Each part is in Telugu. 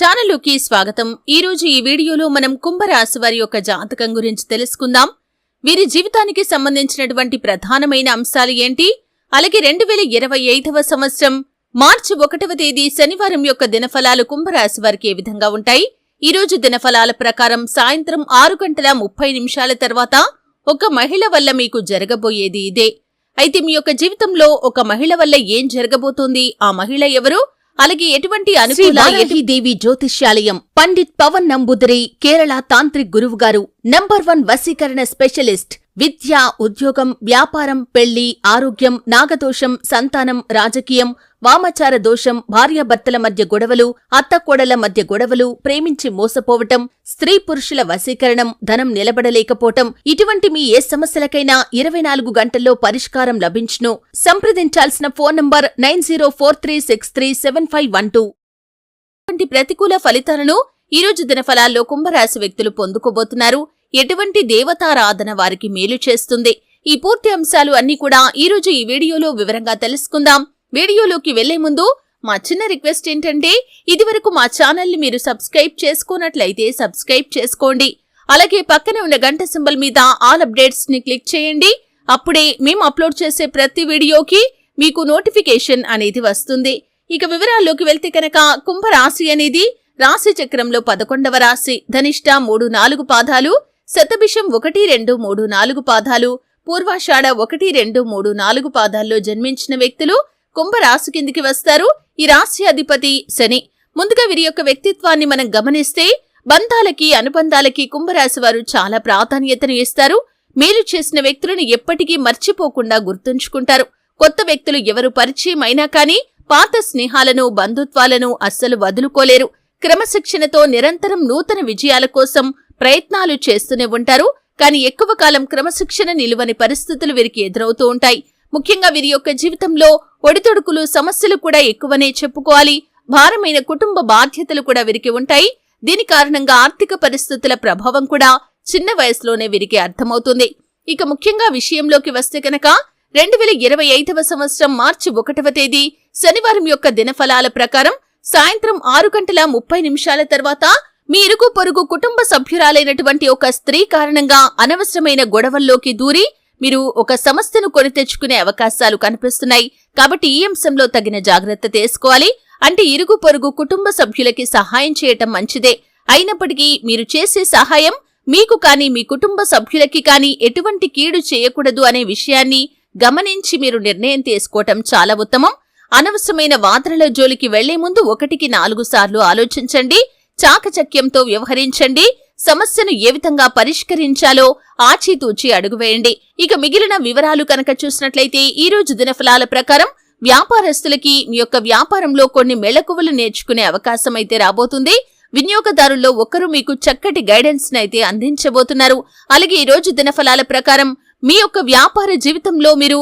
ఛానల్లోకి స్వాగతం. ఈ రోజు ఈ వీడియోలో మనం కుంభరాశి వారి యొక్క జాతకం గురించి తెలుసుకుందాం. వీరి జీవితానికి సంబంధించినటువంటి ప్రధానమైన అంశాలు ఏంటి, అలాగే 2025వ సంవత్సరం మార్చి 1వ తేదీ శనివారం యొక్క దినఫలాలు కుంభరాశి వారికి ఏ విధంగా ఉంటాయి. ఈ రోజు దినఫలాల ప్రకారం సాయంత్రం 6:30 తర్వాత ఒక మహిళ వల్ల మీకు జరగబోయేది ఇదే. అయితే మీ యొక్క జీవితంలో ఒక మహిళ వల్ల ఏం జరగబోతోంది, ఆ మహిళ ఎవరు, అలాగే ఎటువంటి అనుకూల దేవి జ్యోతిష్యాలయం పండిత్ పవన్ నంబూదరి కేరళ తాంత్రిక్ గురువు గారు #1 వశీకరణ స్పెషలిస్ట్. విద్య, ఉద్యోగం, వ్యాపారం, పెళ్లి, ఆరోగ్యం, నాగదోషం, సంతానం, రాజకీయం, వామాచార దోషం, భార్యాభర్తల మధ్య గొడవలు, అత్తకోడళ్ల మధ్య గొడవలు, ప్రేమించి మోసపోవటం, స్త్రీ పురుషుల వశీకరణం, ధనం నిలబడలేకపోవటం, ఇటువంటి మీ ఏ సమస్యలకైనా 24 గంటల్లో పరిష్కారం లభించును. సంప్రదించాల్సిన ఫోన్ నంబర్ 9043637512. ప్రతికూల ఫలితాలను ఈరోజు దినఫలాల్లో కుంభరాశి వ్యక్తులు పొందుకోబోతున్నారు. ఎటువంటి దేవతారాధన వారికి మేలు చేస్తుంది. ఈ పూర్తి అంశాలు అన్నీ కూడా ఈరోజు ఈ వీడియోలో వివరంగా తెలుసుకుందాం. వీడియోలోకి వెళ్లే ముందు మా చిన్న రిక్వెస్ట్ ఏంటంటే, ఇదివరకు మా ఛానల్ని మీరు సబ్స్క్రైబ్ చేసుకోనట్లయితే సబ్స్క్రైబ్ చేసుకోండి. అలాగే పక్కనే ఉన్న గంట సింబల్ మీద ఆల్ అప్డేట్స్ ని క్లిక్ చేయండి. అప్పుడే మేము అప్లోడ్ చేసే ప్రతి వీడియోకి మీకు నోటిఫికేషన్ అనేది వస్తుంది. ఇక వివరాల్లోకి వెళ్తే కనుక, కుంభరాశి అనేది రాశి చక్రంలో 11వ రాశి. ధనిష్ట 3-4 పాదాలు, శతభిషం 1-2-3-4 పాదాలు, పూర్వాషాఢ 1-2-3-4 పాదాల్లో జన్మించిన వ్యక్తులు కుంభరాశి కిందికి వస్తారు. ఈ రాశి అధిపతి శని. ముందుగా వీరి యొక్క వ్యక్తిత్వాన్ని మనం గమనిస్తే, బంధాలకి, అనుబంధాలకి కుంభరాశి వారు చాలా ప్రాధాన్యతను ఇస్తారు. మేలు చేసిన వ్యక్తులను ఎప్పటికీ మర్చిపోకుండా గుర్తుంచుకుంటారు. కొత్త వ్యక్తులు ఎవరు పరిచయం అయినా కానీ పాత స్నేహాలను, బంధుత్వాలను అస్సలు వదులుకోలేరు. క్రమశిక్షణతో నిరంతరం నూతన విజయాల కోసం ప్రయత్నాలు చేస్తూనే ఉంటారు. కానీ ఎక్కువ కాలం క్రమశిక్షణ నిలువని పరిస్థితులు వీరికి ఎదురవుతూ ఉంటాయి. ముఖ్యంగా వీరి యొక్క జీవితంలో ఒడితొడుకులు, సమస్యలు కూడా ఎక్కువనే చెప్పుకోవాలి. భారమైన కుటుంబ బాధ్యతలు కూడా వీరికి ఉంటాయి. దీని కారణంగా ఆర్థిక పరిస్థితుల ప్రభావం కూడా చిన్న వయసులోనే వీరికి అర్థమవుతుంది. ఇక ముఖ్యంగా విషయంలోకి వస్తే కనుక, 2025వ సంవత్సరం మార్చి 1వ తేదీ శనివారం యొక్క దినఫలాల ప్రకారం సాయంత్రం 6:30 తర్వాత మీ ఇరుగు పొరుగు కుటుంబ సభ్యురాలైనటువంటి ఒక స్త్రీ కారణంగా అనవసరమైన గొడవల్లోకి దూరి మీరు ఒక సమస్యను కొని తెచ్చుకునే అవకాశాలు కనిపిస్తున్నాయి. కాబట్టి ఈ అంశంలో తగిన జాగ్రత్త తీసుకోవాలి. అంటే ఇరుగు పొరుగు కుటుంబ సభ్యులకి సహాయం చేయటం మంచిదే. అయినప్పటికీ మీరు చేసే సహాయం మీకు కానీ మీ కుటుంబ సభ్యులకి కానీ ఎటువంటి కీడు చేయకూడదు అనే విషయాన్ని గమనించి మీరు నిర్ణయం తీసుకోవటం చాలా ఉత్తమం. అనవసరమైన వాదనల జోలికి వెళ్లే ముందు 1-4 సార్లు ఆలోచించండి. చాకచక్యంతో వ్యవహరించండి. సమస్యను ఏ విధంగా పరిష్కరించాలో ఆచితూచి అడుగువేయండి. ఇక మిగిలిన వివరాలు కనుక చూసినట్లయితే, ఈ రోజు దినఫలాల ప్రకారం వ్యాపారస్తులకి మీ యొక్క వ్యాపారంలో కొన్ని మెళకువలు నేర్చుకునే అవకాశం అయితే రాబోతుంది. వినియోగదారుల్లో ఒకరు మీకు చక్కటి గైడెన్స్ నైతే అందించబోతున్నారు. అలాగే ఈ రోజు దినఫలాల ప్రకారం మీ యొక్క వ్యాపార జీవితంలో మీరు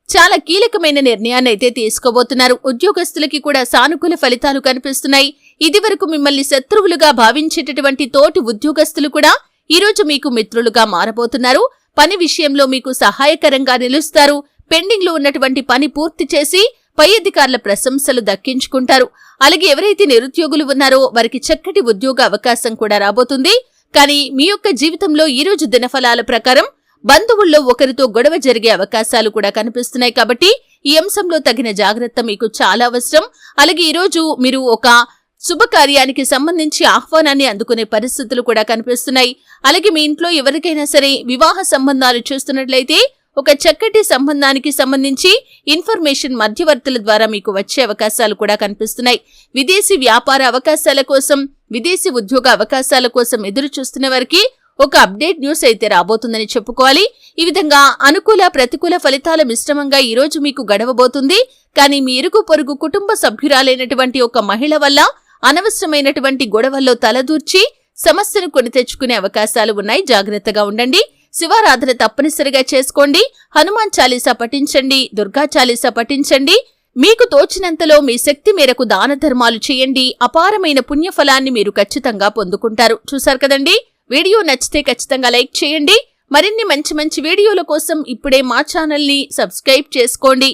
చాలా కీలకమైన నిర్ణయాన్ని అయితే తీసుకోబోతున్నారు. ఉద్యోగస్తులకి కూడా సానుకూల ఫలితాలు కనిపిస్తున్నాయి. ఇదివరకు మిమ్మల్ని శత్రువులుగా భావించేటటువంటి తోటి ఉద్యోగస్తులు కూడా ఈరోజు మీకు మిత్రులుగా మారబోతున్నారు. పని విషయంలో మీకు సహాయకరంగా నిలుస్తారు. పెండింగ్ లో ఉన్నటువంటి పని పూర్తి చేసి పై అధికారుల ప్రశంసలు దక్కించుకుంటారు. అలాగే ఎవరైతే నిరుద్యోగులు ఉన్నారో వారికి చక్కటి ఉద్యోగ అవకాశం కూడా రాబోతుంది. కానీ మీ యొక్క జీవితంలో ఈ రోజు దినఫలాల ప్రకారం బంధువుల్లో ఒకరితో గొడవ జరిగే అవకాశాలు కూడా కనిపిస్తున్నాయి. కాబట్టి ఈ అంశంలో తగిన జాగ్రత్త మీకు చాలా అవసరం. అలాగే ఈరోజు మీరు ఒక శుభకార్యానికి సంబంధించి ఆహ్వానాన్ని అందుకునే పరిస్థితులు కూడా కనిపిస్తున్నాయి. అలాగే మీ ఇంట్లో ఎవరికైనా సరే వివాహ సంబంధాలు చూస్తున్నట్లయితే ఒక చక్కటి సంబంధానికి సంబంధించి ఇన్ఫర్మేషన్ మధ్యవర్తుల ద్వారా మీకు వచ్చే అవకాశాలు కూడా కనిపిస్తున్నాయి. విదేశీ వ్యాపార అవకాశాల కోసం, విదేశీ ఉద్యోగ అవకాశాల కోసం ఎదురు చూస్తున్న వారికి ఒక అప్డేట్ న్యూస్ అయితే రాబోతుందని చెప్పుకోవాలి. ఈ విధంగా అనుకూల, ప్రతికూల ఫలితాల మిశ్రమంగా ఈ రోజు మీకు గడవబోతుంది. కానీ మీ ఇరుగు పొరుగు కుటుంబ సభ్యురాలైనటువంటి ఒక మహిళ వల్ల అనవసరమైనటువంటి గొడవల్లో తలదూర్చి సమస్యను కొని తెచ్చుకునే అవకాశాలు ఉన్నాయి. జాగ్రత్తగా ఉండండి. శివారాధన తప్పనిసరిగా చేసుకోండి. హనుమాన్ చాలీసా పఠించండి. దుర్గా చాలీసా పఠించండి. మీకు తోచినంతలో మీ శక్తి మేరకు దాన ధర్మాలు చేయండి. అపారమైన పుణ్యఫలాన్ని మీరు ఖచ్చితంగా పొందుకుంటారు. చూశారు కదండి. వీడియో నచ్చితే ఖచ్చితంగా లైక్ చేయండి. మరిన్ని మంచి వీడియోల కోసం ఇప్పుడే మా ఛానల్ని సబ్స్క్రైబ్ చేసుకోండి.